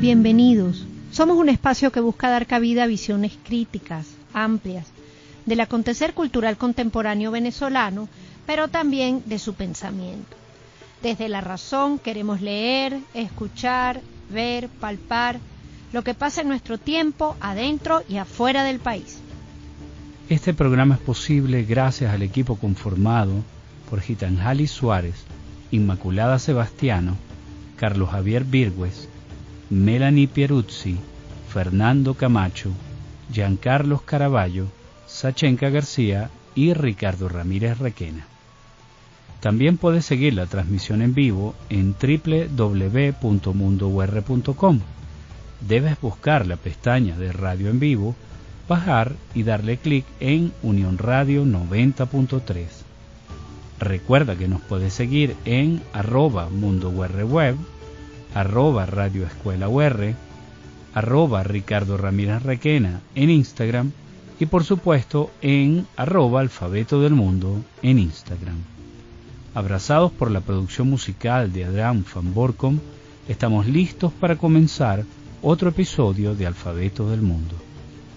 Bienvenidos. Somos un espacio que busca dar cabida a visiones críticas, amplias, del acontecer cultural contemporáneo venezolano, pero también de su pensamiento. Desde la razón queremos leer, escuchar, ver, palpar lo que pasa en nuestro tiempo adentro y afuera del país. Este programa es posible gracias al equipo conformado por Gitanjali Suárez, Inmaculada Sebastiano, Carlos Javier Virgües, Melanie Pieruzzi, Fernando Camacho, Giancarlos Caraballo, Sachenka García y Ricardo Ramírez Requena. También puedes seguir la transmisión en vivo en www.mundour.com. Debes buscar la pestaña de Radio en Vivo, bajar y darle clic en Unión Radio 90.3. Recuerda que nos puedes seguir en @MundoURWeb, @RadioEscuelaUR, @Ricardo Ramírez Requena en Instagram y por supuesto en @Alfabeto del Mundo en Instagram. Abrazados por la producción musical de Adrián Van Borkom, estamos listos para comenzar otro episodio de Alfabeto del Mundo.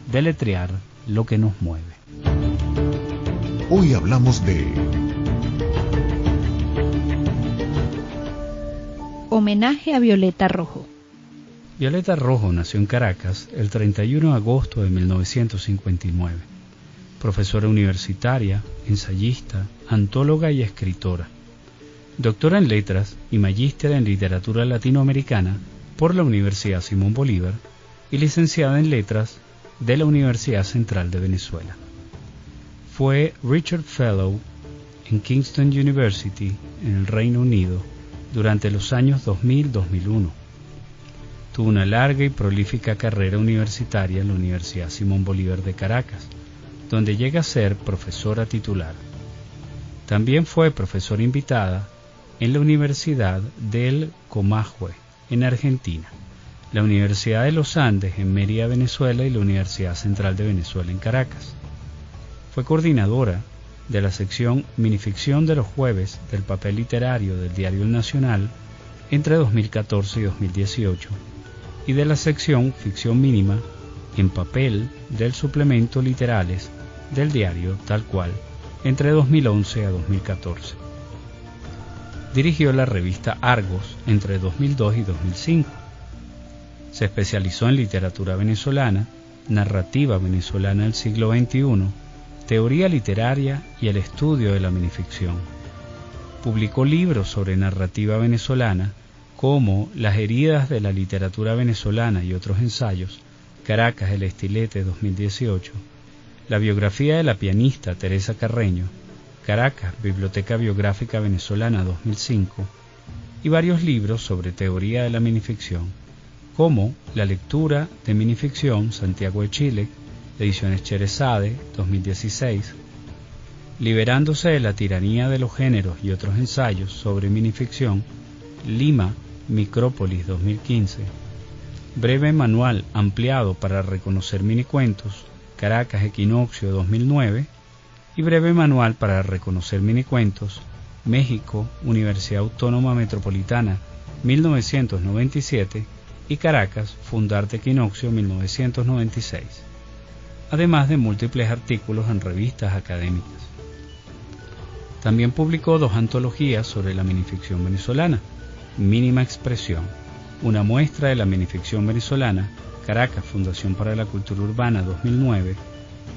Deletrear lo que nos mueve. Hoy hablamos de Homenaje a Violeta Rojo. Violeta Rojo nació en Caracas el 31 de agosto de 1959. Profesora universitaria, ensayista, antóloga y escritora. Doctora en Letras y magíster en Literatura Latinoamericana por la Universidad Simón Bolívar y licenciada en Letras de la Universidad Central de Venezuela. Fue Richard Fellow en Kingston University en el Reino Unido durante los años 2000-2001. Tuvo una larga y prolífica carrera universitaria en la Universidad Simón Bolívar de Caracas, donde llega a ser profesora titular. También fue profesora invitada en la Universidad del Comahue, en Argentina, la Universidad de los Andes en Mérida, Venezuela y la Universidad Central de Venezuela en Caracas. Fue coordinadora de la sección Minificción de los jueves del papel literario del diario El Nacional entre 2014 y 2018 y de la sección Ficción Mínima en papel del suplemento Literales del diario Tal Cual entre 2011 a 2014. Dirigió la revista Argos entre 2002 y 2005. Se especializó en literatura venezolana, narrativa venezolana del siglo XXI, teoría literaria y el estudio de la minificción. Publicó libros sobre narrativa venezolana como Las heridas de la literatura venezolana y otros ensayos, Caracas, El Estilete, 2018, la biografía de la pianista Teresa Carreño, Caracas, Biblioteca Biográfica Venezolana, 2005, y varios libros sobre teoría de la minificción, como La lectura de minificción, Santiago de Chile, Ediciones Cherezade, 2016, Liberándose de la tiranía de los géneros y otros ensayos sobre minificción, Lima, Micrópolis, 2015, Breve manual ampliado para reconocer minicuentos, Caracas, Equinoccio, 2009, y Breve manual para reconocer minicuentos, México, Universidad Autónoma Metropolitana, 1997, y Caracas, Fundarte Equinoccio, 1996. Además de múltiples artículos en revistas académicas. También publicó 2 antologías sobre la minificción venezolana, Mínima Expresión, una muestra de la minificción venezolana, Caracas, Fundación para la Cultura Urbana, 2009,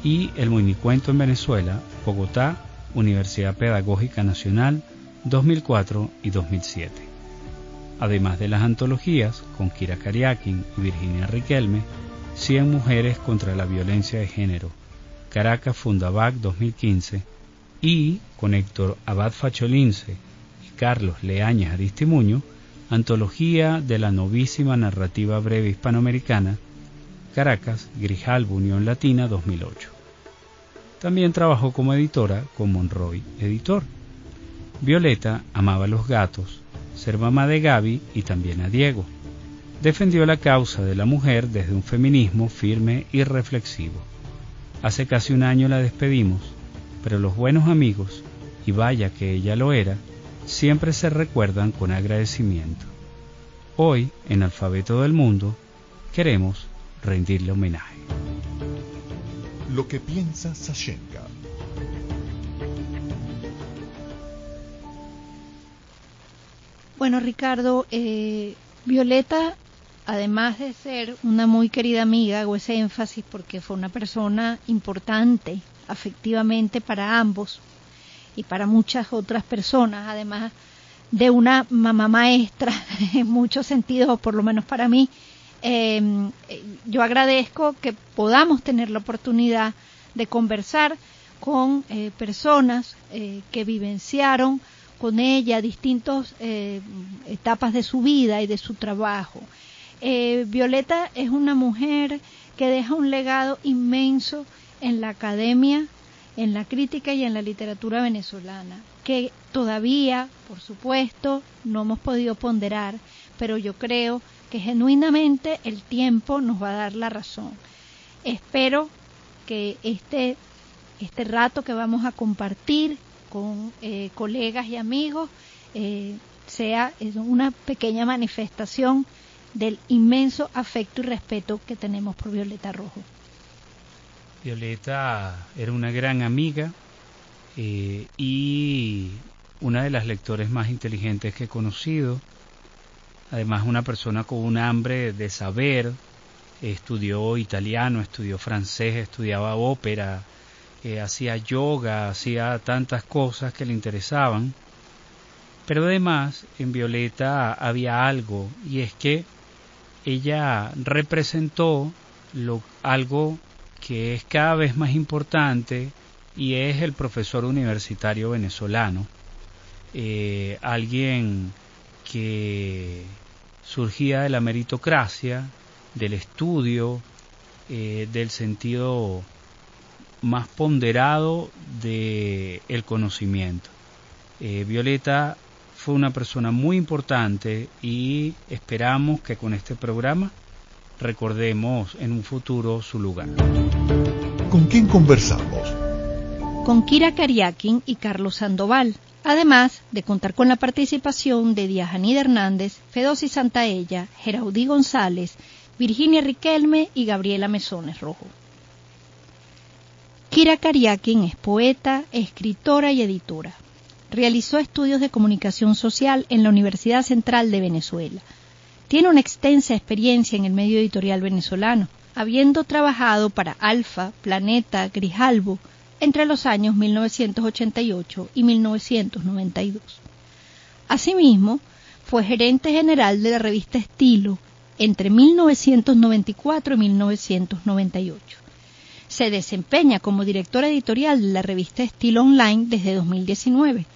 y El minicuento en Venezuela, Bogotá, Universidad Pedagógica Nacional, 2004 y 2007. Además de las antologías, con Kira Kariakin y Virginia Riquelme, 100 mujeres contra la violencia de género, Caracas Fundabac 2015, y con Héctor Abad Facholince y Carlos Leáñez Aristimuño, Antología de la novísima narrativa breve hispanoamericana, Caracas, Grijalbo, Unión Latina 2008. También trabajó como editora con Monroy Editor. Violeta amaba los gatos, ser mamá de Gaby y también a Diego. Defendió la causa de la mujer desde un feminismo firme y reflexivo. Hace casi un año la despedimos, pero los buenos amigos, y vaya que ella lo era, siempre se recuerdan con agradecimiento. Hoy, en Alfabeto del Mundo, queremos rendirle homenaje. Lo que piensa Sashenka. Bueno, Ricardo, Violeta, además de ser una muy querida amiga, hago ese énfasis porque fue una persona importante afectivamente para ambos y para muchas otras personas, además de una mamá maestra en muchos sentidos, por lo menos para mí. Yo agradezco que podamos tener la oportunidad de conversar con personas que vivenciaron con ella distintas etapas de su vida y de su trabajo. Violeta es una mujer que deja un legado inmenso en la academia, en la crítica y en la literatura venezolana, que todavía, por supuesto, no hemos podido ponderar, pero yo creo que genuinamente el tiempo nos va a dar la razón. Espero que este rato que vamos a compartir con colegas y amigos sea una pequeña manifestación del inmenso afecto y respeto que tenemos por Violeta Rojo. Violeta era una gran amiga y una de las lectores más inteligentes que he conocido. Además, una persona con un hambre de saber. Estudió italiano, estudió francés, estudiaba ópera, hacía yoga, hacía tantas cosas que le interesaban. Pero además, en Violeta había algo, y es que ella representó algo que es cada vez más importante, y es el profesor universitario venezolano. Alguien que surgía de la meritocracia, del estudio, del sentido más ponderado del conocimiento. Violeta fue una persona muy importante y esperamos que con este programa recordemos en un futuro su lugar. ¿Con quién conversamos? Con Kira Kariakin y Carlos Sandoval, además de contar con la participación de Diajanir Hernández, Fedosi Santaella, Geraudí González, Virginia Riquelme y Gabriela Mesones Rojo. Kira Kariakin es poeta, escritora y editora. Realizó estudios de comunicación social en la Universidad Central de Venezuela. Tiene una extensa experiencia en el medio editorial venezolano, habiendo trabajado para Alfa, Planeta, Grijalbo, entre los años 1988 y 1992. Asimismo, fue gerente general de la revista Estilo entre 1994 y 1998. Se desempeña como directora editorial de la revista Estilo Online desde 2019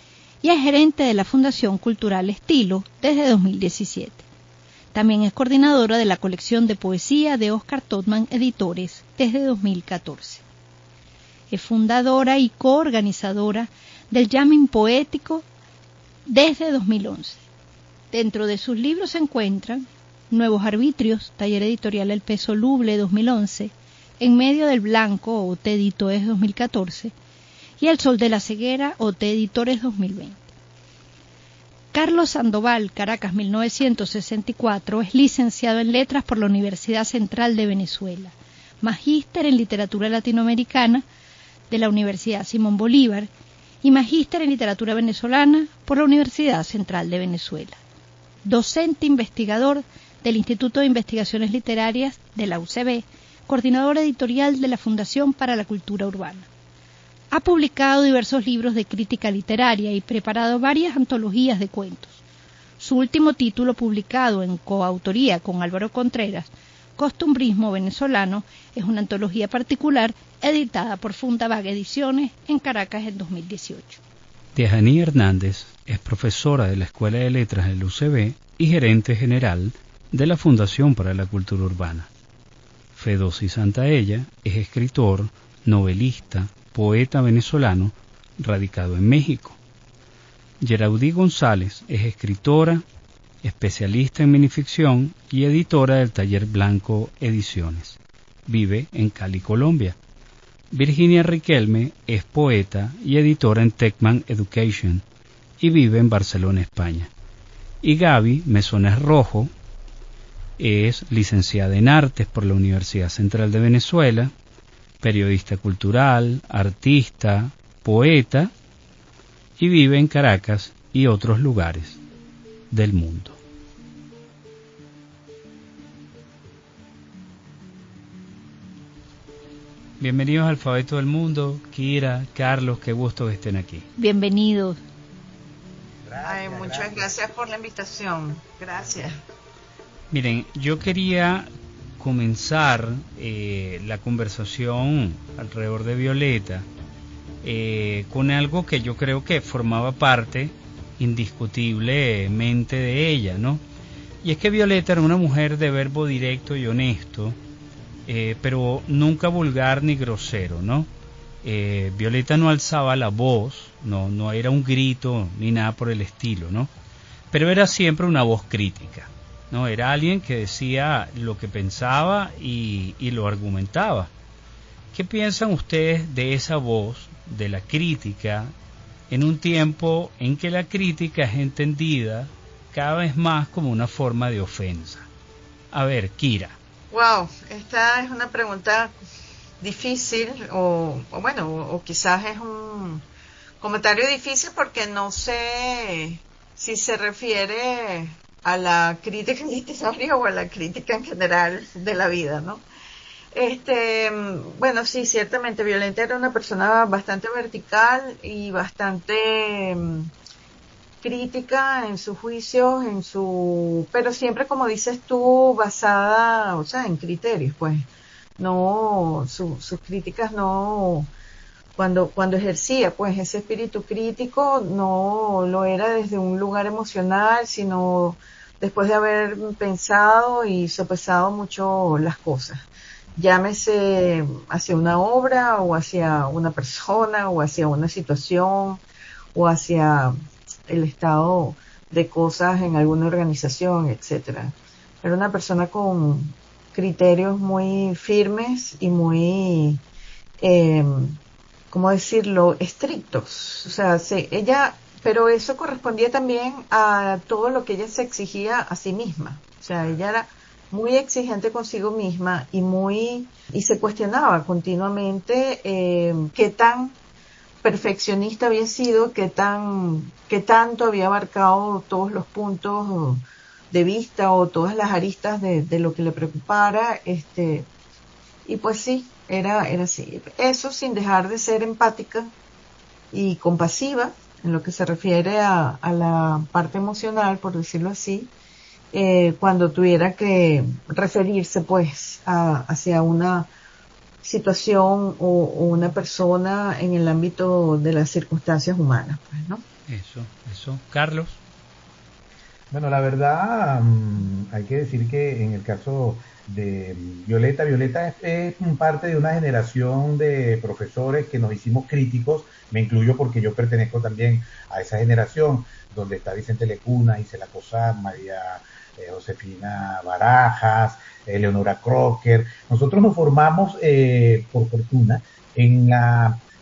y es gerente de la Fundación Cultural Estilo desde 2017. También es coordinadora de la colección de poesía de Oscar Todman Editores desde 2014. Es fundadora y coorganizadora del Jamming Poético desde 2011. Dentro de sus libros se encuentran Nuevos Arbitrios, taller editorial El Peso Luble 2011, En Medio del Blanco, OT Editores 2014, y El Sol de la Ceguera, OT Editores 2020. Carlos Sandoval, Caracas 1964, es licenciado en Letras por la Universidad Central de Venezuela, magíster en Literatura Latinoamericana de la Universidad Simón Bolívar y magíster en Literatura Venezolana por la Universidad Central de Venezuela. Docente investigador del Instituto de Investigaciones Literarias de la UCB, coordinador editorial de la Fundación para la Cultura Urbana. Ha publicado diversos libros de crítica literaria y preparado varias antologías de cuentos. Su último título, publicado en coautoría con Álvaro Contreras, Costumbrismo Venezolano, es una antología particular editada por Fundavaga Ediciones en Caracas en 2018. Diajanir Hernández es profesora de la Escuela de Letras del UCB y gerente general de la Fundación para la Cultura Urbana. Fedosi Santaella es escritor, novelista, poeta venezolano, radicado en México. Geraudí González es escritora, especialista en minificción y editora del Taller Blanco Ediciones. Vive en Cali, Colombia. Virginia Riquelme es poeta y editora en Techman Education y vive en Barcelona, España. Y Gaby Mesones Rojo es licenciada en Artes por la Universidad Central de Venezuela, periodista cultural, artista, poeta, y vive en Caracas y otros lugares del mundo. Bienvenidos al Alfabeto del Mundo, Kira, Carlos, qué gusto que estén aquí. Bienvenidos. Muchas gracias por la invitación. Gracias. Miren, yo quería comenzar la conversación alrededor de Violeta con algo que yo creo que formaba parte indiscutiblemente de ella, ¿no? Y es que Violeta era una mujer de verbo directo y honesto, pero nunca vulgar ni grosero, ¿no? Violeta no alzaba la voz, no era un grito ni nada por el estilo, ¿no? Pero era siempre una voz crítica, ¿no? Era alguien que decía lo que pensaba y lo argumentaba. ¿Qué piensan ustedes de esa voz, de la crítica, en un tiempo en que la crítica es entendida cada vez más como una forma de ofensa? A ver, Kira. Wow, esta es una pregunta difícil o quizás es un comentario difícil porque no sé si se refiere a la crítica literaria o a la crítica en general de la vida, ¿no? Bueno, sí, ciertamente Violeta era una persona bastante vertical y bastante crítica en sus juicios, pero siempre, como dices tú, basada, o sea, en criterios, pues. No, sus críticas no, cuando ejercía, pues, ese espíritu crítico, no lo era desde un lugar emocional, sino después de haber pensado y sopesado mucho las cosas. Llámese hacia una obra, o hacia una persona, o hacia una situación, o hacia el estado de cosas en alguna organización, etcétera. Era una persona con criterios muy firmes y muy, ¿cómo decirlo?, estrictos. O sea, pero eso correspondía también a todo lo que ella se exigía a sí misma. O sea, ella era muy exigente consigo misma y se cuestionaba continuamente qué tan perfeccionista había sido, qué tanto había abarcado todos los puntos de vista o todas las aristas de lo que le preocupara, y pues sí, era así. Eso sin dejar de ser empática y compasiva en lo que se refiere a la parte emocional, por decirlo así, cuando tuviera que referirse pues hacia una situación o una persona en el ámbito de las circunstancias humanas, pues, ¿no? Eso. Carlos. Bueno, la verdad, hay que decir que en el caso de Violeta es parte de una generación de profesores que nos hicimos críticos, me incluyo porque yo pertenezco también a esa generación, donde está Vicente Lecuna, Isela Cosar, María Josefina Barajas, Leonora Crocker. Nosotros nos formamos, por fortuna, en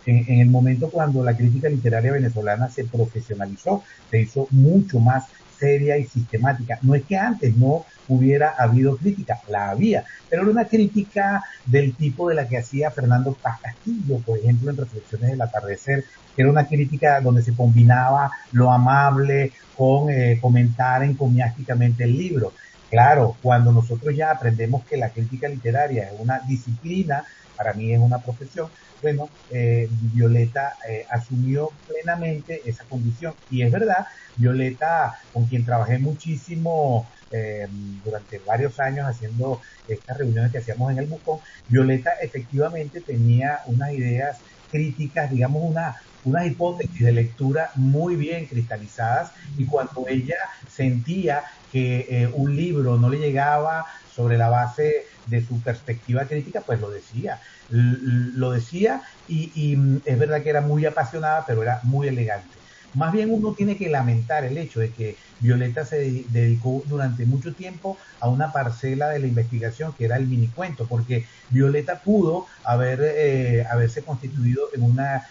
el momento cuando la crítica literaria venezolana se profesionalizó, se hizo mucho más seria y sistemática. No es que antes no hubiera habido crítica, la había, pero era una crítica del tipo de la que hacía Fernando Paz Castillo, por ejemplo, en Reflexiones del Atardecer, que era una crítica donde se combinaba lo amable con comentar encomiásticamente el libro. Claro, cuando nosotros ya aprendemos que la crítica literaria es una disciplina, para mí es una profesión, bueno, Violeta asumió plenamente esa condición. Y es verdad, Violeta, con quien trabajé muchísimo durante varios años haciendo estas reuniones que hacíamos en el Bucón, Violeta efectivamente tenía unas ideas críticas, digamos unas hipótesis de lectura muy bien cristalizadas, y cuando ella sentía que un libro no le llegaba sobre la base de su perspectiva crítica, pues lo decía y es verdad que era muy apasionada, pero era muy elegante. Más bien uno tiene que lamentar el hecho de que Violeta se dedicó durante mucho tiempo a una parcela de la investigación que era el minicuento, porque Violeta pudo haberse constituido en una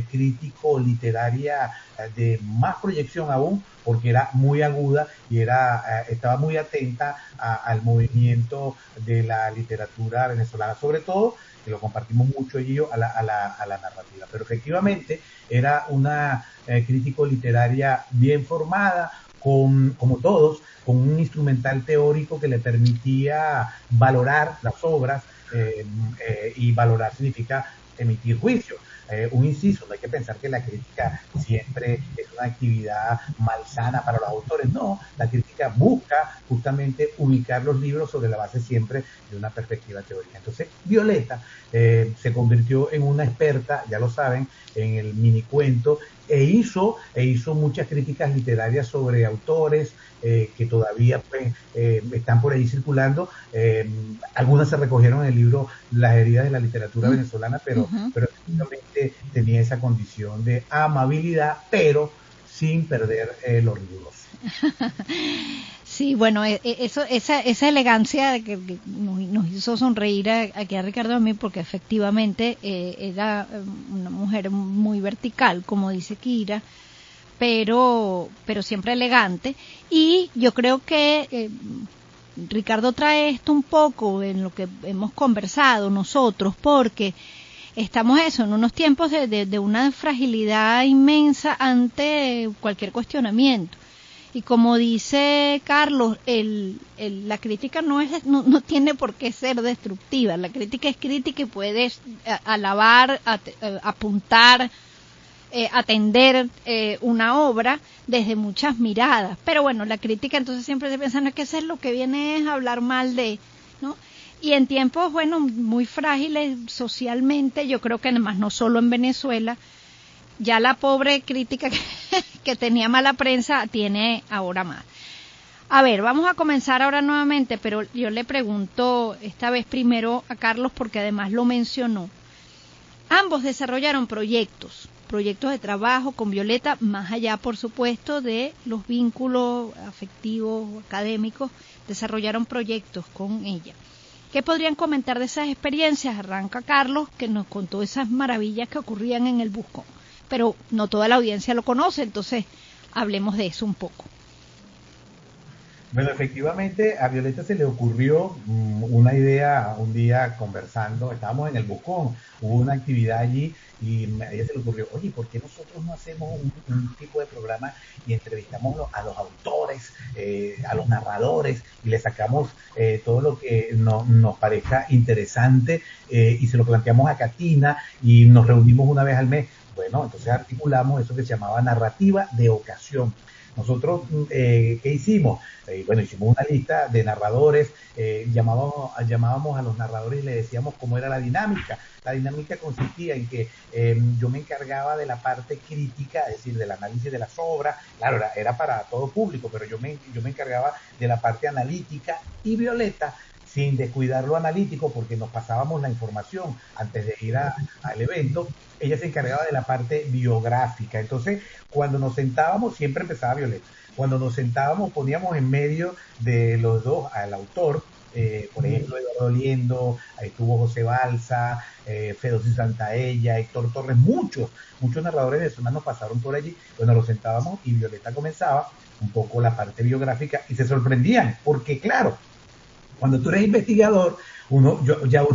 crítico literaria de más proyección aún, porque era muy aguda y estaba muy atenta al movimiento de la literatura venezolana, sobre todo, que lo compartimos mucho y yo, a la narrativa. Pero efectivamente era una crítico literaria bien formada, como todos, con un instrumental teórico que le permitía valorar las obras, y valorar significa emitir juicio. Un inciso, no hay que pensar que la crítica siempre es una actividad malsana para los autores, no, la crítica busca justamente ubicar los libros sobre la base siempre de una perspectiva teórica. Entonces, Violeta se convirtió en una experta, ya lo saben, en el minicuento, e hizo muchas críticas literarias sobre autores que todavía pues, están por ahí circulando. Algunas se recogieron en el libro Las heridas de la literatura venezolana, pero efectivamente tenía esa condición de amabilidad, pero sin perder lo riguroso. Sí, bueno, esa elegancia que nos hizo sonreír aquí a Ricardo y a mí, porque efectivamente era una mujer muy vertical, como dice Kira, pero siempre elegante. Y yo creo que Ricardo trae esto un poco en lo que hemos conversado nosotros, porque estamos en unos tiempos de una fragilidad inmensa ante cualquier cuestionamiento. Y como dice Carlos, la crítica no tiene por qué ser destructiva. La crítica es crítica y puedes alabar, apuntar, atender una obra desde muchas miradas. Pero bueno, la crítica entonces siempre se piensa que eso es lo que viene es hablar mal de, ¿no? Y en tiempos, bueno, muy frágiles socialmente, yo creo que además no solo en Venezuela, ya la pobre crítica que tenía mala prensa tiene ahora más. A ver, vamos a comenzar ahora nuevamente, pero yo le pregunto esta vez primero a Carlos porque además lo mencionó. Ambos desarrollaron proyectos de trabajo con Violeta, más allá, por supuesto, de los vínculos afectivos, académicos, desarrollaron proyectos con ella. ¿Qué podrían comentar de esas experiencias? Arranca Carlos, que nos contó esas maravillas que ocurrían en el Buscón. Pero no toda la audiencia lo conoce, entonces hablemos de eso un poco. Bueno, efectivamente a Violeta se le ocurrió una idea un día conversando, estábamos en el Buscón, hubo una actividad allí y a ella se le ocurrió, oye, ¿por qué nosotros no hacemos un tipo de programa y entrevistamos a los autores, a los narradores y le sacamos todo lo que nos parezca interesante y se lo planteamos a Catina y nos reunimos una vez al mes? Bueno, entonces articulamos eso que se llamaba narrativa de ocasión. Nosotros, ¿qué hicimos? Bueno, hicimos una lista de narradores, llamábamos a los narradores y le decíamos cómo era la dinámica. La dinámica consistía en que yo me encargaba de la parte crítica, es decir, del análisis de las obras. Claro, era para todo público, pero yo me encargaba de la parte analítica y Violeta, sin descuidar lo analítico, porque nos pasábamos la información antes de ir al evento, ella se encargaba de la parte biográfica. Entonces, cuando nos sentábamos, siempre empezaba Violeta. Cuando nos sentábamos, poníamos en medio de los dos al autor, por ejemplo, Eduardo Liendo, ahí estuvo José Balsa, Fedosí Santaella, Héctor Torres, muchos narradores venezolanos pasaron por allí. Bueno, los sentábamos y Violeta comenzaba un poco la parte biográfica y se sorprendían, porque claro, cuando tú eres investigador, uno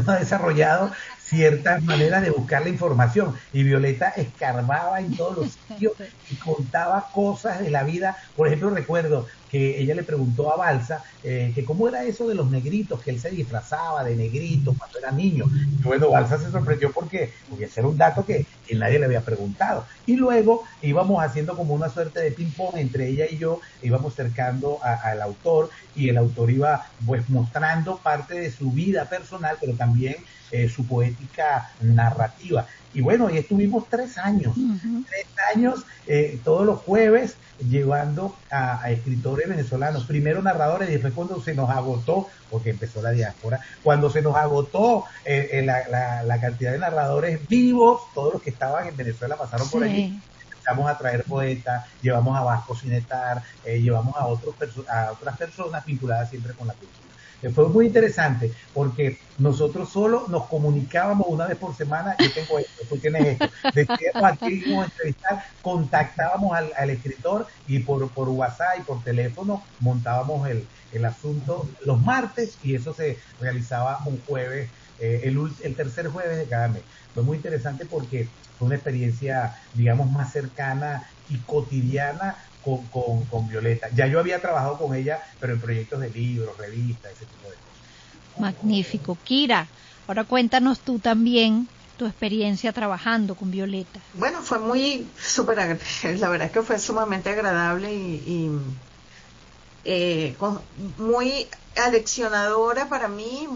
ha desarrollado ciertas maneras de buscar la información y Violeta escarbaba en todos los sitios y contaba cosas de la vida. Por ejemplo, recuerdo que ella le preguntó a Balsa que cómo era eso de los negritos, que él se disfrazaba de negrito cuando era niño. Y bueno, Balsa se sorprendió porque ese era un dato que nadie le había preguntado. Y luego íbamos haciendo como una suerte de ping-pong entre ella y yo, íbamos cercando al autor y el autor iba pues mostrando parte de su vida personal, pero también su poética narrativa. Y bueno, y estuvimos 3 años, 3 años todos los jueves llevando a escritores venezolanos, primero narradores y después cuando se nos agotó, porque empezó la diáspora, cuando se nos agotó la cantidad de narradores vivos, todos los que estaban en Venezuela pasaron por allí, comenzamos a traer poetas, llevamos a Vasco Cinetar, llevamos a otras personas vinculadas siempre con la cultura. Fue muy interesante porque nosotros solo nos comunicábamos una vez por semana. Yo tengo esto, tú tienes esto, decíamos aquí íbamos a entrevistar, contactábamos al escritor y por WhatsApp y por teléfono montábamos el asunto los martes, y eso se realizaba un jueves, el tercer jueves de cada mes. Fue muy interesante porque fue una experiencia, digamos, más cercana y cotidiana con Violeta. Ya yo había trabajado con ella, pero en proyectos de libros, revistas, ese tipo de cosas. Magnífico. Kira, ahora cuéntanos tú también tu experiencia trabajando con Violeta. Bueno, fue muy súper agradable, la verdad es que fue sumamente agradable y muy aleccionadora para mí,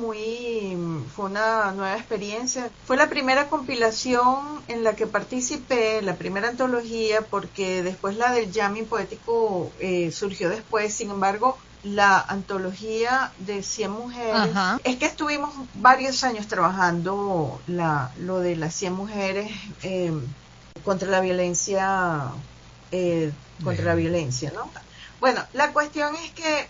fue una nueva experiencia. Fue la primera compilación en la que participé, la primera antología, porque después la del jamming poético surgió después. Sin embargo, la antología de 100 mujeres, Ajá. Es que estuvimos varios años trabajando lo de las 100 mujeres contra la violencia, ¿no? Bueno, la cuestión es que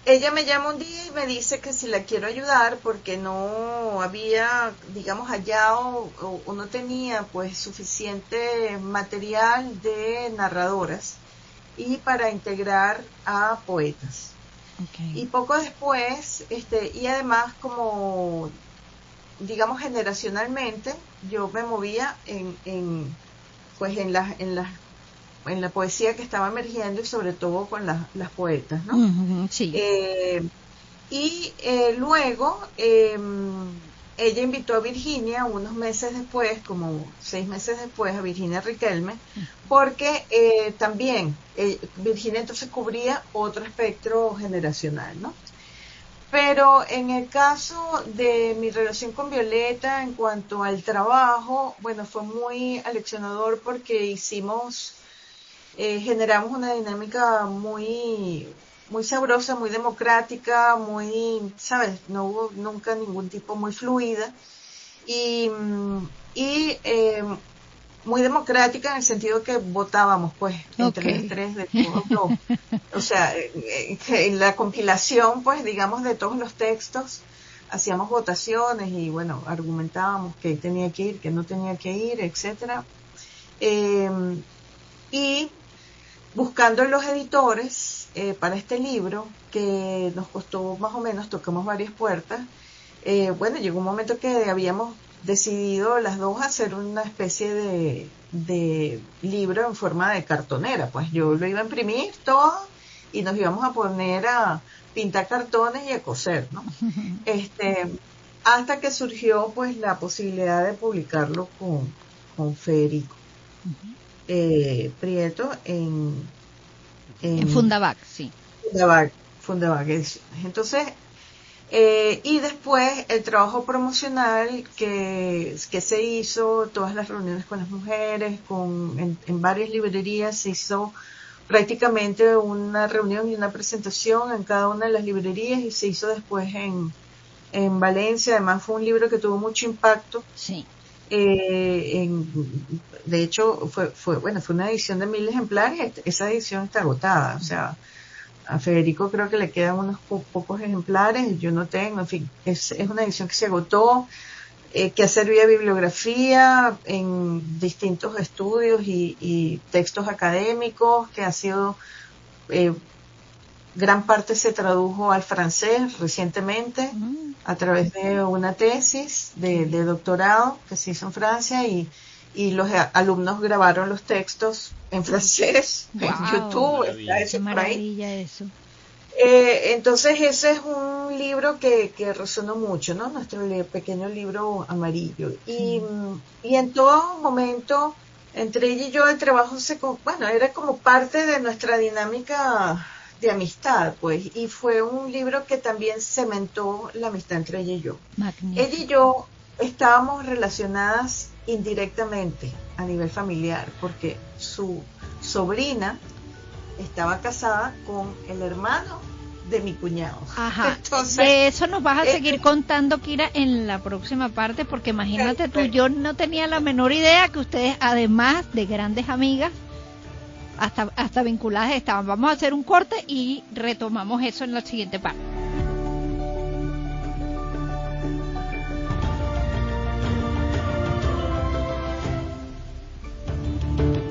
ella me llama un día y me dice que si la quiero ayudar porque no había, digamos, hallado o no tenía pues suficiente material de narradoras y para integrar a poetas. Okay. Y poco después, y además como, digamos, generacionalmente, yo me movía en la poesía que estaba emergiendo y sobre todo con las poetas, ¿no? Uh-huh, sí. Luego ella invitó a Virginia unos meses después, como 6 meses después, a Virginia Riquelme, porque también Virginia entonces cubría otro espectro generacional, ¿no? Pero en el caso de mi relación con Violeta en cuanto al trabajo, bueno, fue muy aleccionador porque generamos una dinámica muy sabrosa, muy democrática, ¿sabes? No hubo nunca ningún tipo, muy fluida y muy democrática en el sentido que votábamos, pues, entre las tres de todos los, o sea, en la compilación, pues, digamos, de todos los textos, hacíamos votaciones y, bueno, argumentábamos que tenía que ir, que no tenía que ir, etcétera. Y buscando los editores para este libro, que nos costó más o menos, tocamos varias puertas, bueno, llegó un momento que habíamos decidido las dos hacer una especie de libro en forma de cartonera. Pues yo lo iba a imprimir todo y nos íbamos a poner a pintar cartones y a coser, ¿no? Hasta que surgió pues la posibilidad de publicarlo con Federico Prieto en Fundavac, sí. Fundavac Ediciones. Entonces, y después el trabajo promocional que se hizo, todas las reuniones con las mujeres, en varias librerías, se hizo prácticamente una reunión y una presentación en cada una de las librerías y se hizo después en Valencia. Además fue un libro que tuvo mucho impacto. Sí. De hecho fue una edición de 1000 ejemplares. Esa edición está agotada, o sea, a Federico creo que le quedan unos pocos ejemplares, yo no tengo, en fin, es una edición que se agotó, que ha servido de bibliografía en distintos estudios y textos académicos, que ha sido gran parte se tradujo al francés recientemente a través de una tesis de doctorado que se hizo en Francia y los alumnos grabaron los textos en francés. Wow, en YouTube, está eso qué por maravilla ahí. Eso. Entonces ese es un libro que resonó mucho, ¿no? Nuestro pequeño libro amarillo. Y en todo momento, entre ella y yo, el trabajo era como parte de nuestra dinámica de amistad, pues, y fue un libro que también cementó la amistad entre ella y yo. Magnífico. Ella y yo estábamos relacionadas indirectamente a nivel familiar, porque su sobrina estaba casada con el hermano de mi cuñado. Ajá, Entonces, de eso nos vas a seguir contando, Kira, en la próxima parte, porque imagínate tú, yo no tenía la menor idea que ustedes, además de grandes amigas, hasta vinculadas estaban. Vamos a hacer un corte y retomamos eso en la siguiente parte.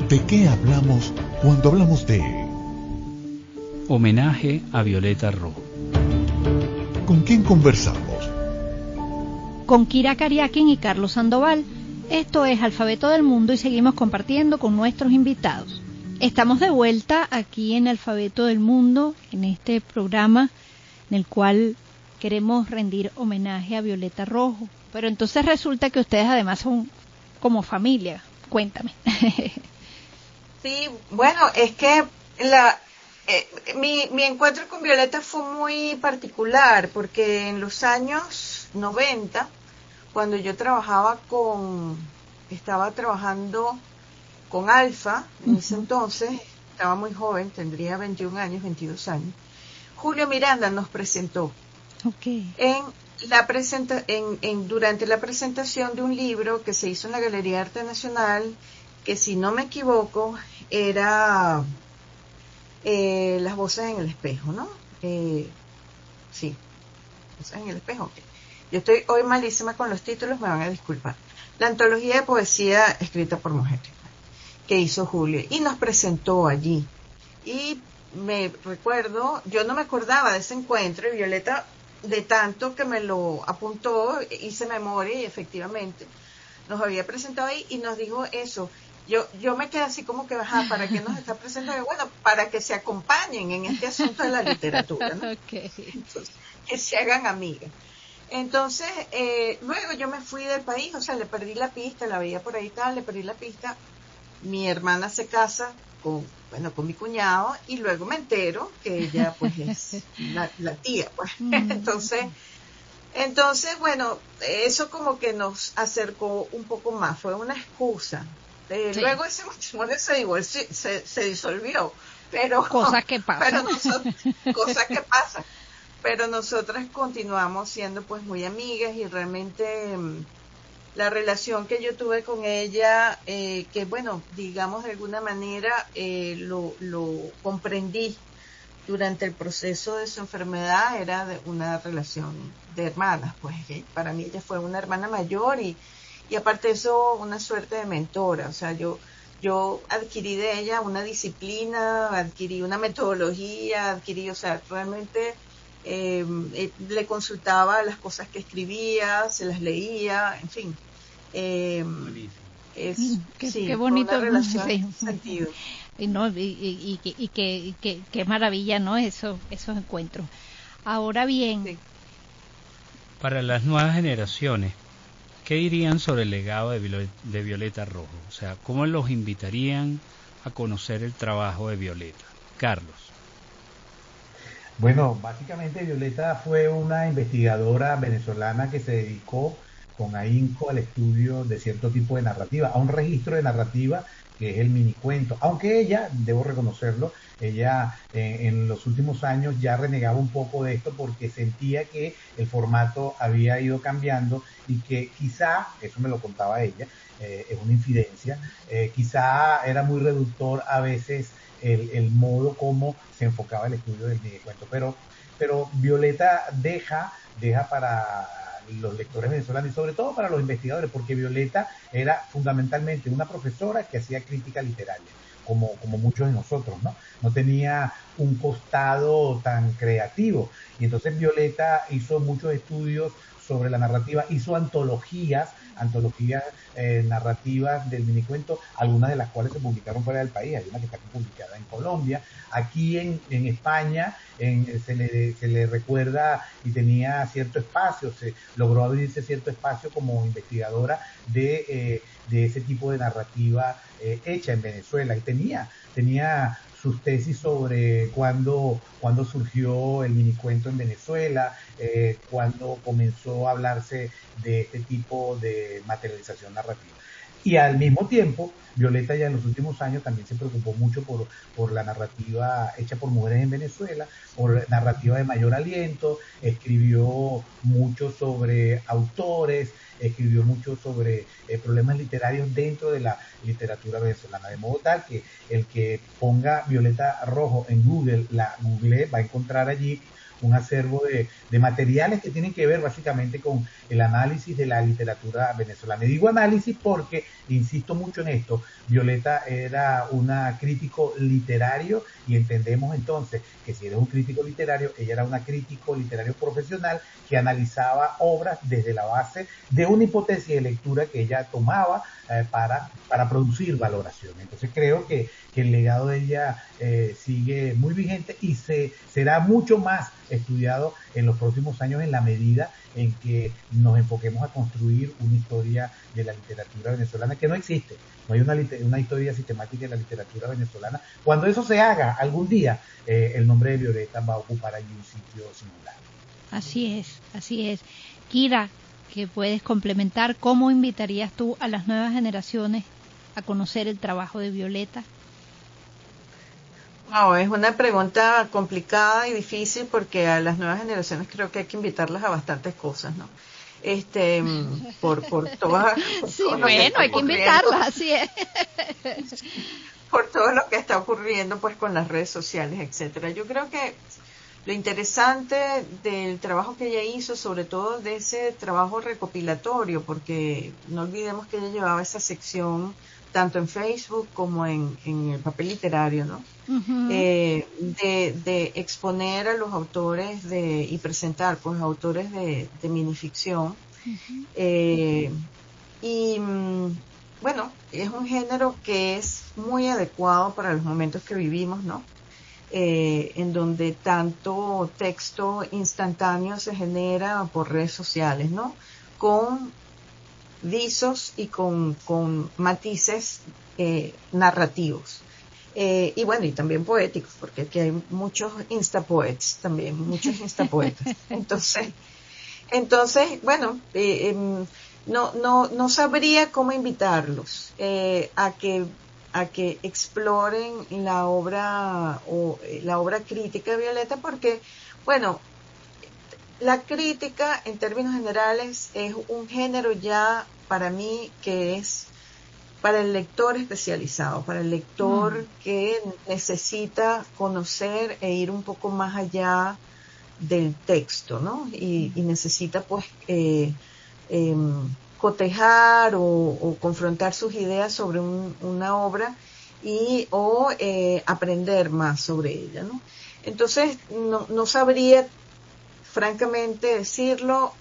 ¿De qué hablamos cuando hablamos de Homenaje a Violeta Rojo? con quién conversamos? Con Kira Kariakin y Carlos Sandoval. Esto es Alfabeto del Mundo y seguimos compartiendo con nuestros invitados. Estamos de vuelta aquí en Alfabeto del Mundo, en este programa en el cual queremos rendir homenaje a Violeta Rojo. Pero entonces resulta que ustedes además son como familia. Cuéntame. sí, bueno, es que mi encuentro con Violeta fue muy particular porque en los años 90, cuando yo estaba trabajando con Alfa, en ese entonces, estaba muy joven, tendría 21 años, 22 años, Julio Miranda nos presentó Okay. durante la presentación de un libro que se hizo en la Galería de Arte Nacional, que si no me equivoco, era Las voces en el espejo, ¿no? Sí, Voces en el espejo. Okay. Yo estoy hoy malísima con los títulos, me van a disculpar. La antología de poesía escrita por mujeres que hizo Julio y nos presentó allí. Y me recuerdo, yo no me acordaba de ese encuentro y Violeta, de tanto que me lo apuntó, hice memoria y efectivamente nos había presentado ahí y nos dijo eso. Yo me quedé así como que, ¿para qué nos está presentando? Bueno, para que se acompañen en este asunto de la literatura, ¿no? Okay. Entonces, que se hagan amigas. Entonces, luego yo me fui del país, o sea, le perdí la pista, la veía por ahí y tal, le perdí la pista. Mi hermana se casa con mi cuñado y luego me entero que ella pues es la tía, pues. Entonces, bueno, eso como que nos acercó un poco más, fue una excusa. Sí. Luego ese matrimonio se disolvió, pero cosas que pasan. Cosas que pasan. Pero nosotras continuamos siendo pues muy amigas y realmente la relación que yo tuve con ella, que bueno, digamos de alguna manera lo comprendí durante el proceso de su enfermedad, era de una relación de hermanas, pues para mí ella fue una hermana mayor y aparte de eso una suerte de mentora, o sea, yo adquirí de ella una disciplina, adquirí una metodología, o sea, realmente le consultaba las cosas que escribía, se las leía, en fin. Qué bonito, una relación sí. en ese sentido. Y qué maravilla, ¿no? Esos encuentros. Ahora bien, Sí. Para las nuevas generaciones, ¿qué dirían sobre el legado de Violeta Rojo? O sea, ¿cómo los invitarían a conocer el trabajo de Violeta? Carlos. Bueno, básicamente Violeta fue una investigadora venezolana que se dedicó con ahínco al estudio de cierto tipo de narrativa, a un registro de narrativa que es el minicuento, aunque ella, debo reconocerlo, ella en los últimos años ya renegaba un poco de esto porque sentía que el formato había ido cambiando y que quizá, eso me lo contaba ella, es una infidencia, quizá era muy reductor a veces el modo como se enfocaba el estudio del minicuento, pero Violeta deja para los lectores venezolanos y sobre todo para los investigadores, porque Violeta era fundamentalmente una profesora que hacía crítica literaria, como muchos de nosotros, ¿no? No tenía un costado tan creativo, y entonces Violeta hizo muchos estudios sobre la narrativa, hizo antologías narrativas del minicuento, algunas de las cuales se publicaron fuera del país, hay una que está publicada en Colombia, aquí en España se le recuerda y tenía cierto espacio, se logró abrirse cierto espacio como investigadora de ese tipo de narrativa hecha en Venezuela, y tenía sus tesis sobre cuándo surgió el minicuento en Venezuela, cuándo comenzó a hablarse de este tipo de materialización narrativa. Y al mismo tiempo, Violeta ya en los últimos años también se preocupó mucho por la narrativa hecha por mujeres en Venezuela, por narrativa de mayor aliento, escribió mucho sobre autores, escribió mucho sobre problemas literarios dentro de la literatura venezolana, de modo tal que el que ponga Violeta Rojo en Google, la Google va a encontrar allí un acervo de materiales que tienen que ver básicamente con el análisis de la literatura venezolana. Y digo análisis porque, insisto mucho en esto, Violeta era una crítico literario y entendemos entonces que si era un crítico literario, ella era una crítico literario profesional que analizaba obras desde la base de una hipótesis de lectura que ella tomaba para producir valoración. Entonces creo que el legado de ella sigue muy vigente y será mucho más estudiado en los próximos años en la medida en que nos enfoquemos a construir una historia de la literatura venezolana que no existe. No hay una historia sistemática de la literatura venezolana. Cuando eso se haga algún día, el nombre de Violeta va a ocupar allí un sitio singular. Así es, así es. Kira, que puedes complementar, ¿cómo invitarías tú a las nuevas generaciones a conocer el trabajo de Violeta? No, es una pregunta complicada y difícil porque a las nuevas generaciones creo que hay que invitarlas a bastantes cosas, ¿no? Por todas. Sí, bueno, hay que invitarlas, así es. Por todo lo que está ocurriendo, pues, con las redes sociales, etcétera. Yo creo que lo interesante del trabajo que ella hizo, sobre todo de ese trabajo recopilatorio, porque no olvidemos que ella llevaba esa sección tanto en Facebook como en el papel literario, ¿no? Uh-huh. De exponer a los autores y presentar, pues, autores de minificción. Uh-huh. Bueno, es un género que es muy adecuado para los momentos que vivimos, ¿no? En donde tanto texto instantáneo se genera por redes sociales, ¿no? Con visos y con matices narrativos. Y bueno, y también poéticos, porque aquí hay muchos instapoets también, muchos instapoetas. Entonces, bueno, no sabría cómo invitarlos a que exploren la obra crítica de Violeta, porque, bueno, la crítica en términos generales es un género ya para mí que es para el lector especializado, para el lector que necesita conocer e ir un poco más allá del texto, ¿no? Y necesita, pues, cotejar o confrontar sus ideas sobre una obra o aprender más sobre ella, ¿no? Entonces, no sabría francamente decirlo,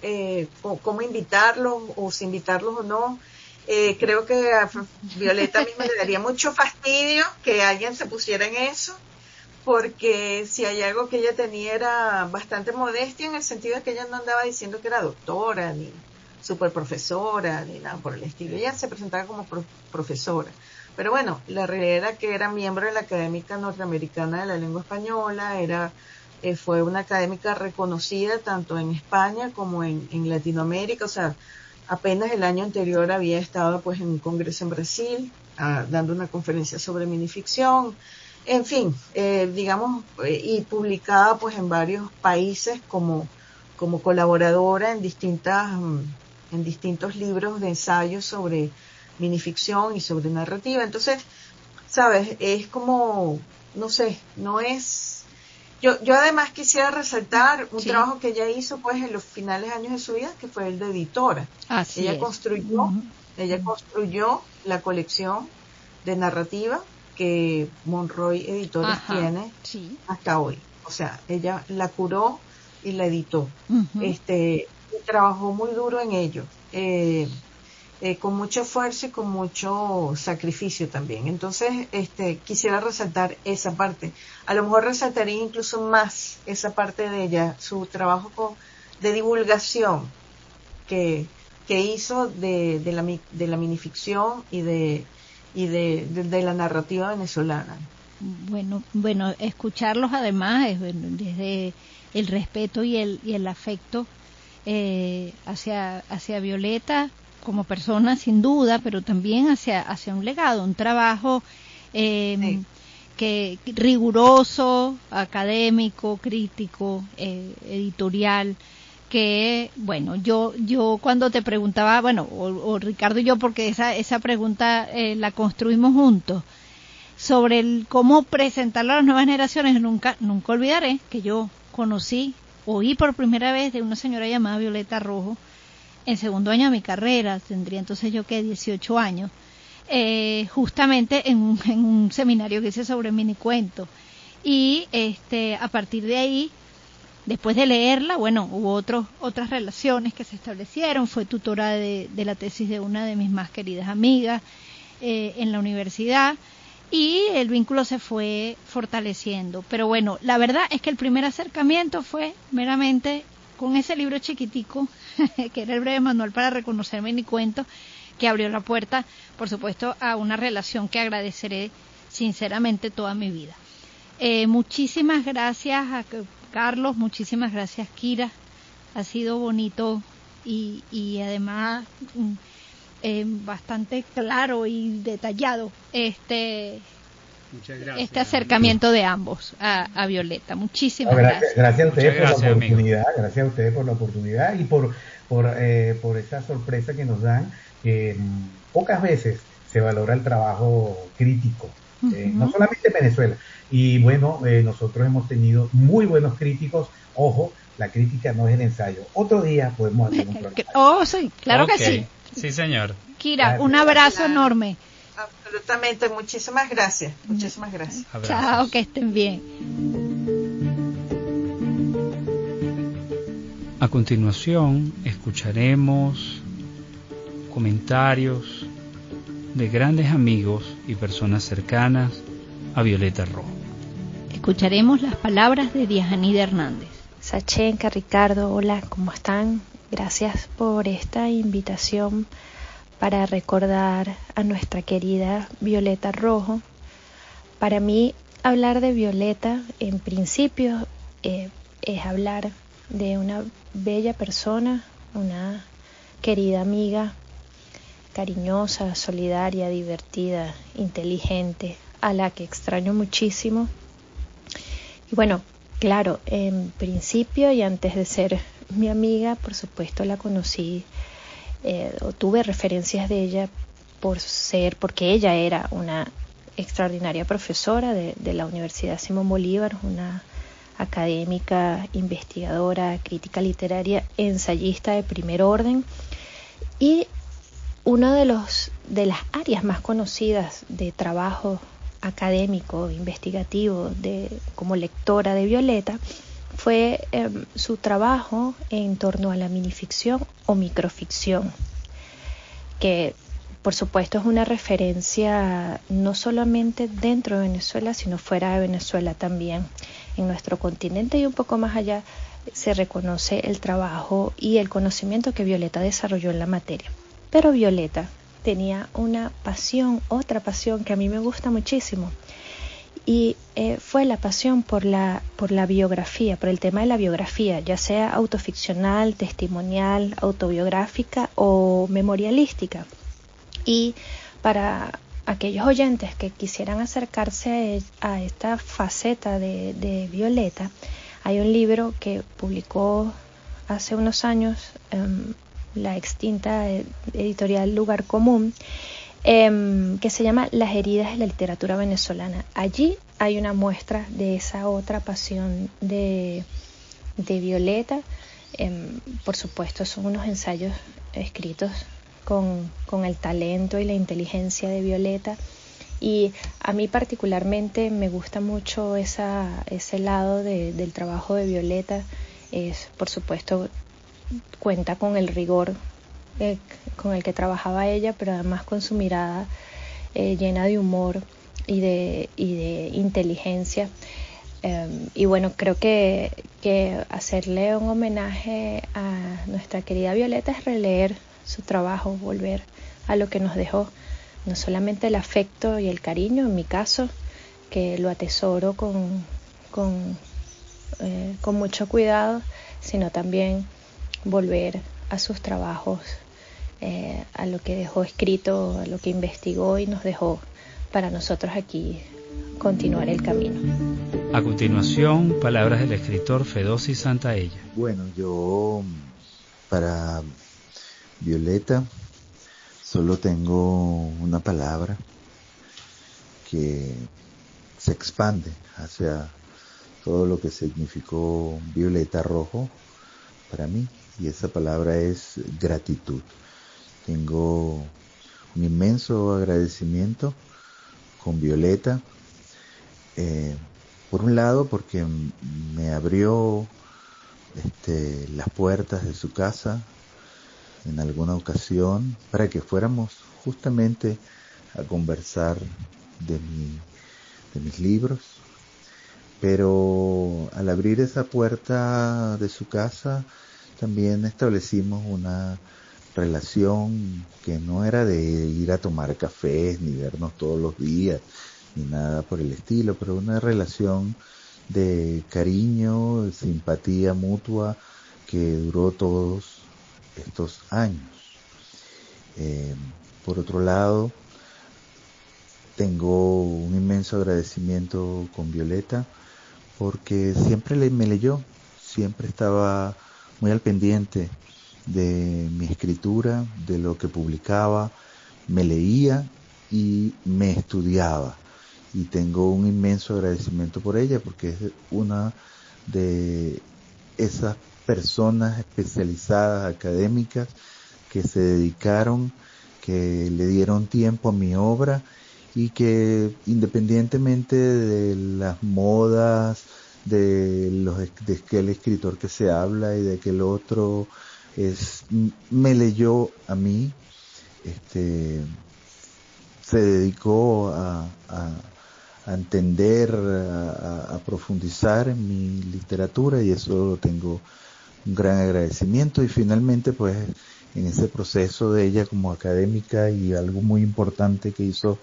cómo invitarlos o si invitarlos o no. Creo que a Violeta misma le daría mucho fastidio que alguien se pusiera en eso, porque si hay algo que ella tenía era bastante modestia, en el sentido de que ella no andaba diciendo que era doctora, ni super profesora, ni nada por el estilo. Ella se presentaba como profesora. Pero bueno, la realidad era que era miembro de la Académica Norteamericana de la Lengua Española, fue una académica reconocida tanto en España como en Latinoamérica. O sea, apenas el año anterior había estado, pues, en un congreso en Brasil, dando una conferencia sobre minificción. En fin, digamos, y publicada, pues, en varios países como colaboradora en distintos libros de ensayos sobre minificción y sobre narrativa. Entonces, sabes, es como, no sé, no es. Yo además quisiera resaltar un trabajo que ella hizo, pues, en los finales años de su vida, que fue el de editora. Así ella es. construyó la colección de narrativa que Monroy Editores tiene hasta hoy. O sea, ella la curó y la editó. Y trabajó muy duro en ello, con mucho esfuerzo y con mucho sacrificio también. Entonces, quisiera resaltar esa parte. A lo mejor resaltaría incluso más esa parte de ella, su trabajo de divulgación que hizo de la minificción y de la narrativa venezolana. Bueno, escucharlos además es, desde el respeto y el afecto hacia Violeta, como persona sin duda, pero también hacia un legado, un trabajo Sí. que riguroso, académico, crítico, editorial, que bueno, yo cuando te preguntaba, bueno, o Ricardo y yo, porque esa pregunta la construimos juntos, sobre cómo presentarlo a las nuevas generaciones, nunca olvidaré que yo oí por primera vez de una señora llamada Violeta Rojo en segundo año de mi carrera, tendría entonces yo que 18 años, justamente en un seminario que hice sobre minicuentos. Y a partir de ahí, después de leerla, bueno, hubo otras relaciones que se establecieron, fue tutora de la tesis de una de mis más queridas amigas en la universidad, y el vínculo se fue fortaleciendo. Pero bueno, la verdad es que el primer acercamiento fue meramente con ese libro chiquitico, que era el breve manual para reconocer minicuentos, que abrió la puerta, por supuesto, a una relación que agradeceré sinceramente toda mi vida. Muchísimas gracias a Carlos, muchísimas gracias Kira, ha sido bonito y además bastante claro y detallado Muchas gracias, este acercamiento de ambos a Violeta. Muchísimas gracias. Gracias a ustedes Muchas por la gracias, oportunidad, gracias a ustedes por la oportunidad y por esa sorpresa que nos dan, que pocas veces se valora el trabajo crítico, no solamente en Venezuela. Y bueno, nosotros hemos tenido muy buenos críticos. Ojo, la crítica no es el ensayo. Otro día podemos hacer un programa. Oh, sí, claro Ok, que sí. Sí, señor. Kira, Gracias. un abrazo enorme. Absolutamente, muchísimas gracias. Muchísimas gracias. Abrazos. Chao, que estén bien. A continuación, escucharemos comentarios de grandes amigos y personas cercanas a Violeta Rojo. Escucharemos las palabras de Diajanida Hernández. Sachenka, Ricardo, hola, ¿cómo están? Gracias por esta invitación para recordar a nuestra querida Violeta Rojo. Para mí, hablar de Violeta, en principio, es hablar de una bella persona, una querida amiga, cariñosa, solidaria, divertida, inteligente, a la que extraño muchísimo. Y bueno, claro, en principio y antes de ser mi amiga, por supuesto la conocí o tuve referencias de ella porque ella era una extraordinaria profesora de la Universidad Simón Bolívar, una académica, investigadora, crítica literaria, ensayista de primer orden, y una de las áreas más conocidas de trabajo académico, investigativo, como lectora de Violeta, fue su trabajo en torno a la minificción o microficción, que por supuesto es una referencia no solamente dentro de Venezuela, sino fuera de Venezuela también. En nuestro continente y un poco más allá se reconoce el trabajo y el conocimiento que Violeta desarrolló en la materia. Pero Violeta tenía una pasión, otra pasión que a mí me gusta muchísimo, y fue la pasión por la biografía, por el tema de la biografía, ya sea autoficcional, testimonial, autobiográfica o memorialística. Y para aquellos oyentes que quisieran acercarse a esta faceta de Violeta, hay un libro que publicó hace unos años la extinta editorial Lugar Común, que se llama Las heridas de la literatura venezolana. Allí hay una muestra de esa otra pasión de Violeta. Por supuesto, son unos ensayos escritos con el talento y la inteligencia de Violeta, y a mí particularmente me gusta mucho ese lado del trabajo de Violeta. Por supuesto, cuenta con el rigor con el que trabajaba ella, pero además con su mirada llena de humor y de inteligencia. Y bueno, creo que hacerle un homenaje a nuestra querida Violeta es releer su trabajo, volver a lo que nos dejó, no solamente el afecto y el cariño, en mi caso, que lo atesoro con mucho cuidado, sino también volver a sus trabajos a lo que dejó escrito, a lo que investigó y nos dejó para nosotros aquí continuar el camino. A continuación, palabras del escritor Fedossi Santaella. Bueno, yo para Violeta solo tengo una palabra que se expande hacia todo lo que significó Violeta Rojo para mí, y esa palabra es gratitud. Tengo un inmenso agradecimiento con Violeta, por un lado porque me abrió las puertas de su casa en alguna ocasión para que fuéramos justamente a conversar de mis libros, pero al abrir esa puerta de su casa también establecimos una relación que no era de ir a tomar cafés ni vernos todos los días ni nada por el estilo, pero una relación de cariño, de simpatía mutua que duró todos estos años. Por otro lado, tengo un inmenso agradecimiento con Violeta porque siempre me leyó, siempre estaba muy al pendiente de mi escritura, de lo que publicaba, me leía y me estudiaba. Y tengo un inmenso agradecimiento por ella porque es una de esas personas especializadas, académicas, que se dedicaron, que le dieron tiempo a mi obra y que independientemente de las modas, de aquel escritor que se habla y de aquel otro, me leyó a mí, se dedicó a entender, a profundizar en mi literatura, y eso tengo un gran agradecimiento. Y finalmente, pues, en ese proceso de ella como académica, y algo muy importante que hizo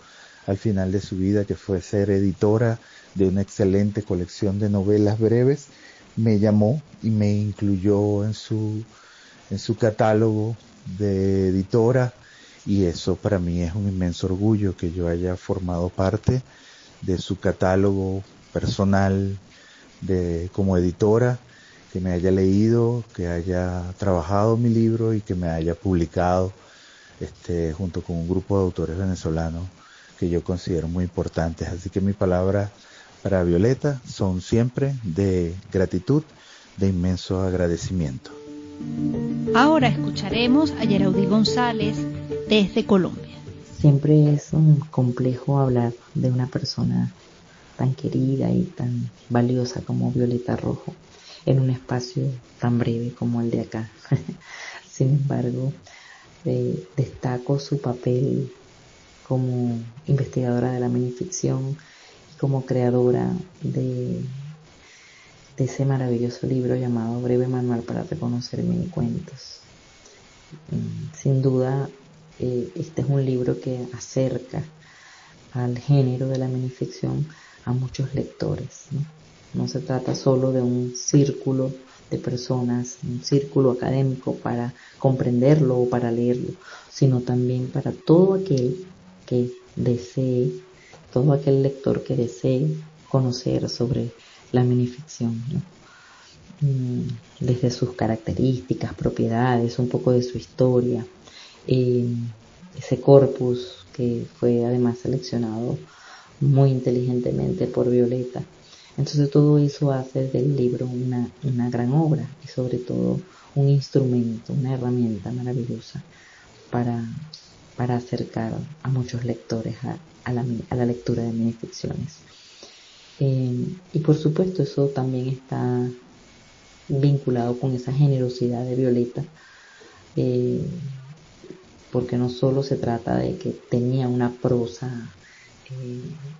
al final de su vida, que fue ser editora de una excelente colección de novelas breves, me llamó y me incluyó en su catálogo de editora, y eso para mí es un inmenso orgullo que yo haya formado parte de su catálogo personal como editora, que me haya leído, que haya trabajado mi libro y que me haya publicado junto con un grupo de autores venezolanos que yo considero muy importantes. Así que mis palabras para Violeta son siempre de gratitud, de inmenso agradecimiento. Ahora escucharemos a Yeraudí González desde Colombia. Siempre es un complejo hablar de una persona tan querida y tan valiosa como Violeta Rojo en un espacio tan breve como el de acá. Sin embargo, destaco su papel como investigadora de la minificción y como creadora de ese maravilloso libro llamado Breve Manual para Reconocer Minicuentos. Sin duda, este es un libro que acerca al género de la minificción a muchos lectores, ¿no? No se trata solo de un círculo de personas, un círculo académico para comprenderlo o para leerlo, sino también para todo aquel que desee, todo aquel lector que desee conocer sobre la minificción, ¿no? Desde sus características, propiedades, un poco de su historia, ese corpus que fue además seleccionado muy inteligentemente por Violeta. Entonces todo eso hace del libro una gran obra y sobre todo un instrumento, una herramienta maravillosa para acercar a muchos lectores a la lectura de minificciones. Y por supuesto eso también está vinculado con esa generosidad de Violeta, porque no solo se trata de que tenía una prosa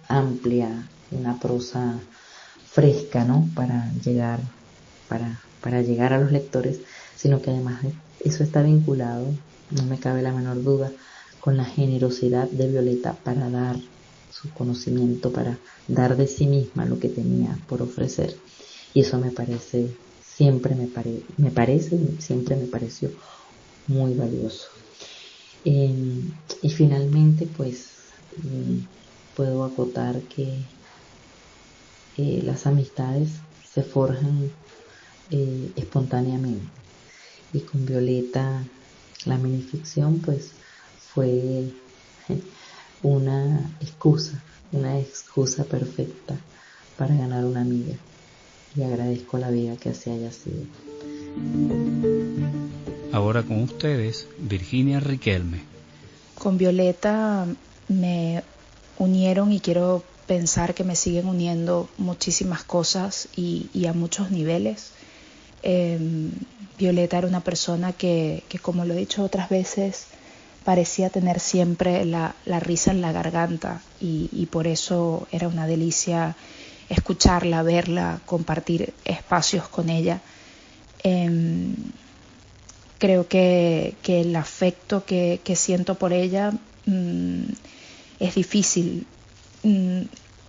amplia, una prosa fresca, ¿no? para llegar a los lectores, sino que además eso está vinculado, no me cabe la menor duda, con la generosidad de Violeta para dar su conocimiento, para dar de sí misma lo que tenía por ofrecer. Y eso siempre me pareció muy valioso. Y finalmente, pues, puedo acotar que las amistades se forjan espontáneamente. Y con Violeta, la minificción, pues, fue una excusa perfecta para ganar una amiga. Y agradezco la vida que así haya sido. Ahora con ustedes, Virginia Riquelme. Con Violeta me unieron, y quiero pensar que me siguen uniendo, muchísimas cosas y a muchos niveles. Violeta era una persona que, como lo he dicho otras veces, parecía tener siempre la risa en la garganta, y por eso era una delicia escucharla, verla, compartir espacios con ella. Creo que el afecto que siento por ella es difícil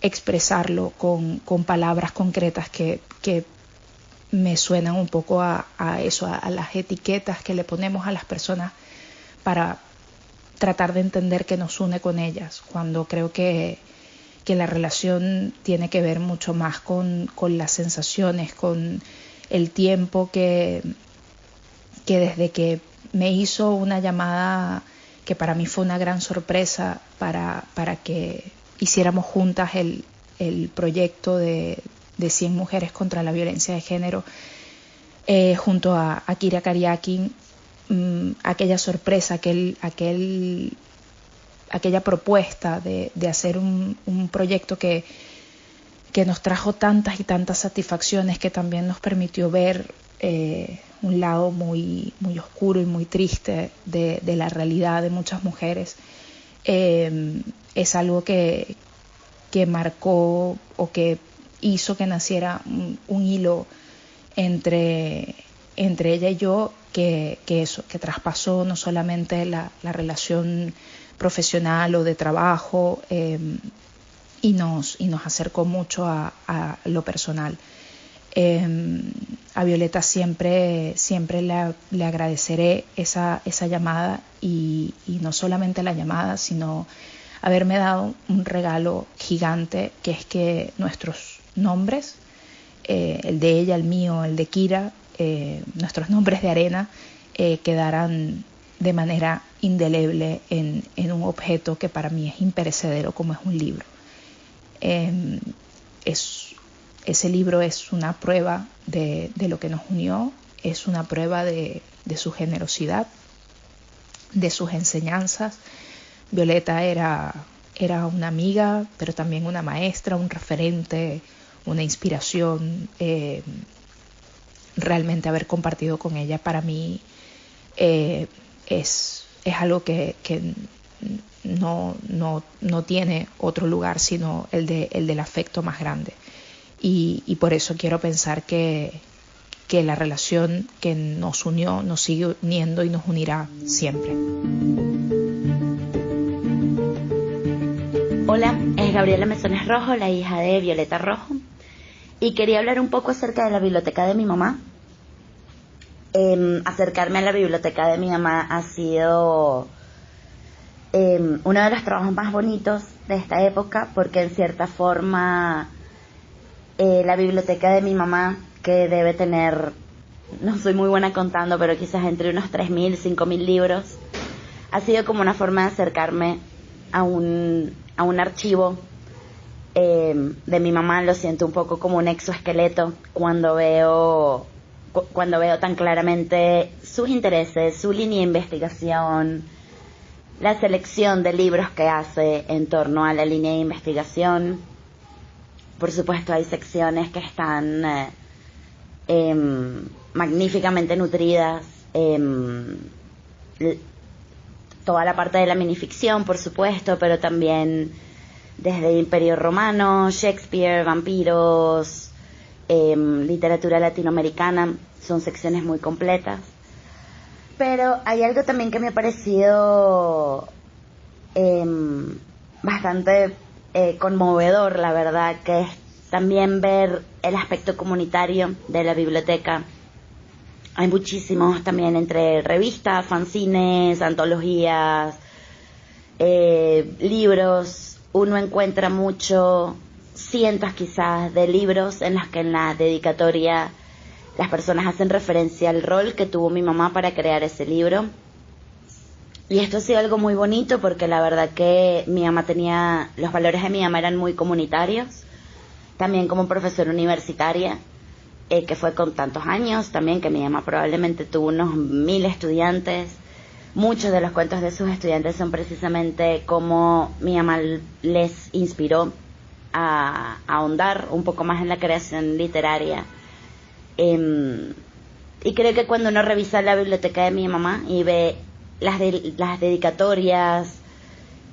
expresarlo con palabras concretas que me suenan un poco a eso, a las etiquetas que le ponemos a las personas para tratar de entender qué nos une con ellas, cuando creo que la relación tiene que ver mucho más con las sensaciones, con el tiempo que desde que me hizo una llamada que para mí fue una gran sorpresa para que hiciéramos juntas el proyecto de 100 mujeres contra la violencia de género, junto a Kira Kariakin, aquella sorpresa, aquella propuesta de hacer un proyecto que nos trajo tantas y tantas satisfacciones, que también nos permitió ver un lado muy, muy oscuro y muy triste de la realidad de muchas mujeres. Es algo que marcó, o que hizo que naciera un hilo entre ella y yo, que traspasó no solamente la relación profesional o de trabajo, y nos acercó mucho a lo personal. A Violeta siempre le agradeceré esa llamada, y no solamente la llamada, sino haberme dado un regalo gigante, que es que nuestros nombres, el de ella, el mío, el de Kira, nuestros nombres de arena, quedaran de manera indeleble en un objeto que para mí es imperecedero, como es un libro. Ese libro es una prueba de lo que nos unió, es una prueba de su generosidad, de sus enseñanzas. Violeta era una amiga, pero también una maestra, un referente, una inspiración. Realmente haber compartido con ella para mí es algo que no tiene otro lugar sino el del afecto más grande. Y por eso quiero pensar que la relación que nos unió nos sigue uniendo y nos unirá siempre. Hola, es Gabriela Mesones Rojo, la hija de Violeta Rojo, y quería hablar un poco acerca de la biblioteca de mi mamá. Acercarme a la biblioteca de mi mamá ha sido uno de los trabajos más bonitos de esta época, porque en cierta forma la biblioteca de mi mamá, que debe tener, no soy muy buena contando, pero quizás entre unos 3.000, 5.000 libros, ha sido como una forma de acercarme a un archivo de mi mamá. Lo siento un poco como un exoesqueleto cuando veo tan claramente sus intereses, su línea de investigación, la selección de libros que hace en torno a la línea de investigación. Por supuesto, hay secciones que están magníficamente nutridas, toda la parte de la minificción, por supuesto, pero también desde Imperio Romano, Shakespeare, vampiros, literatura latinoamericana. Son secciones muy completas. Pero hay algo también que me ha parecido bastante conmovedor, la verdad, que es también ver el aspecto comunitario de la biblioteca Hay muchísimos también entre revistas, fanzines, antologías, libros. Uno encuentra cientos quizás de libros en los que en la dedicatoria las personas hacen referencia al rol que tuvo mi mamá para crear ese libro. Y esto ha sido algo muy bonito porque la verdad que los valores de mi mamá eran muy comunitarios. También como profesora universitaria, que fue con tantos años también, que mi mamá probablemente tuvo unos 1000 estudiantes. Muchos de los cuentos de sus estudiantes son precisamente cómo mi mamá les inspiró a ahondar un poco más en la creación literaria. Y creo que cuando uno revisa la biblioteca de mi mamá y ve las dedicatorias,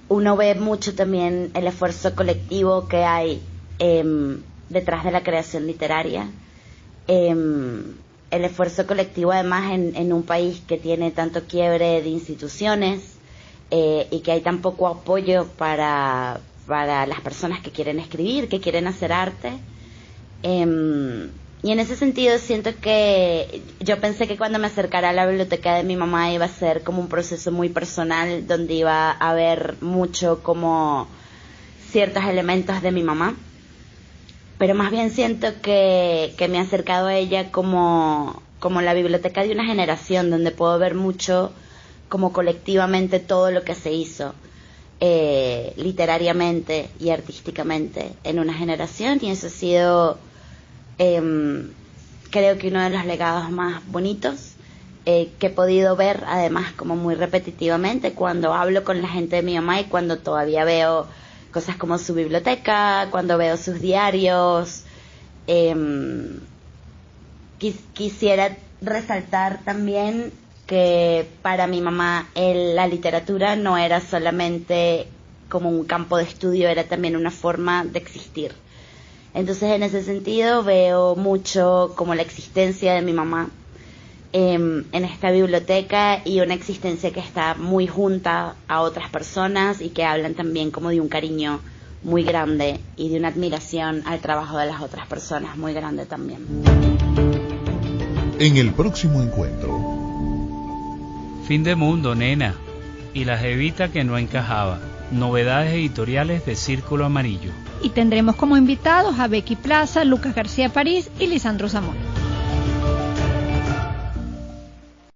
uno ve mucho también el esfuerzo colectivo que hay detrás de la creación literaria. El esfuerzo colectivo además en un país que tiene tanto quiebre de instituciones y que hay tan poco apoyo para las personas que quieren escribir, que quieren hacer arte. Y en ese sentido siento que yo pensé que cuando me acercara a la biblioteca de mi mamá iba a ser como un proceso muy personal, donde iba a haber mucho como ciertos elementos de mi mamá, pero más bien siento que me he acercado a ella como la biblioteca de una generación, donde puedo ver mucho como colectivamente todo lo que se hizo literariamente y artísticamente en una generación, y eso ha sido creo que uno de los legados más bonitos que he podido ver, además como muy repetitivamente cuando hablo con la gente de mi mamá y cuando todavía veo cosas como su biblioteca, cuando veo sus diarios. Quisiera resaltar también que para mi mamá la literatura no era solamente como un campo de estudio, era también una forma de existir. Entonces en ese sentido veo mucho como la existencia de mi mamá en esta biblioteca, y una existencia que está muy junta a otras personas y que hablan también como de un cariño muy grande y de una admiración al trabajo de las otras personas muy grande también. En el próximo encuentro. Fin de mundo, nena. Y la jevita que no encajaba. Novedades editoriales de Círculo Amarillo. Y tendremos como invitados a Becky Plaza, Lucas García París y Lisandro Zamora.